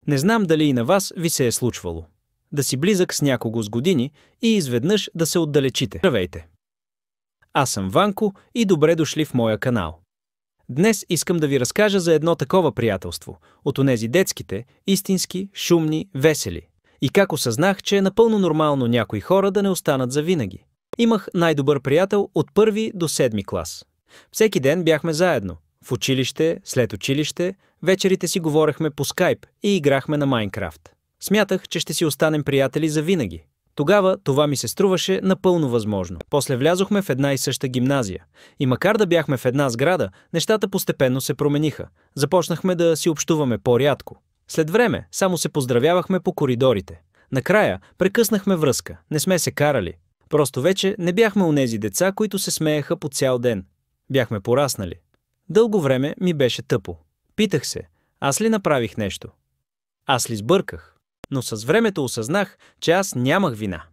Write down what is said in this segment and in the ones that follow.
Не знам дали и на вас ви се е случвало да си близък с някого с години и изведнъж да се отдалечите. Здравейте! Аз съм Ванко и добре дошли в моя канал. Днес искам да ви разкажа за едно такова приятелство, от онези детските, истински, шумни, весели. И как осъзнах, че е напълно нормално някои хора да не останат завинаги. Имах най-добър приятел от 1 до 7 клас. Всеки ден бяхме заедно. В училище, след училище, вечерите си говорехме по скайп и играхме на Майнкрафт. Смятах, че ще си останем приятели завинаги. Тогава това ми се струваше напълно възможно. После влязохме в една и съща гимназия. И макар да бяхме в една сграда, нещата постепенно се промениха. Започнахме да си общуваме по-рядко. След време само се поздравявахме по коридорите. Накрая прекъснахме връзка. Не сме се карали. Просто вече не бяхме онези деца, които се смееха по цял ден. Бяхме пораснали. Дълго време ми беше тъпо. Питах се, аз ли направих нещо? Аз ли сбърках? Но с времето осъзнах, че аз нямах вина.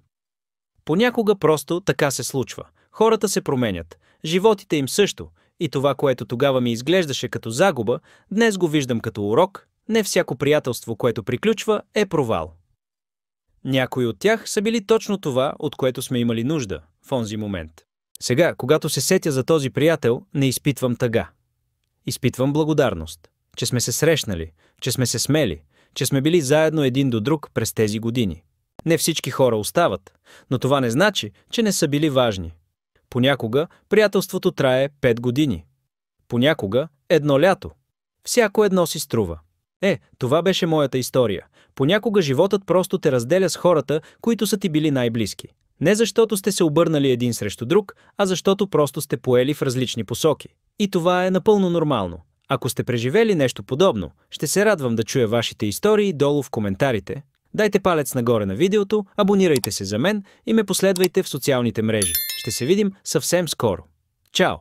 Понякога просто така се случва. Хората се променят. Животите им също. И това, което тогава ми изглеждаше като загуба, днес го виждам като урок. Не всяко приятелство, което приключва, е провал. Някои от тях са били точно това, от което сме имали нужда в онзи момент. Сега, когато се сетя за този приятел, не изпитвам тъга. Изпитвам благодарност, че сме се срещнали, че сме се смели, че сме били заедно един до друг през тези години. Не всички хора остават, но това не значи, че не са били важни. Понякога приятелството трае 5 години. Понякога едно лято. Всяко едно си струва. Това беше моята история. Понякога животът просто те разделя с хората, които са ти били най-близки. Не защото сте се обърнали един срещу друг, а защото просто сте поели в различни посоки. И това е напълно нормално. Ако сте преживели нещо подобно, ще се радвам да чуя вашите истории долу в коментарите. Дайте палец нагоре на видеото, абонирайте се за мен и ме последвайте в социалните мрежи. Ще се видим съвсем скоро. Чао!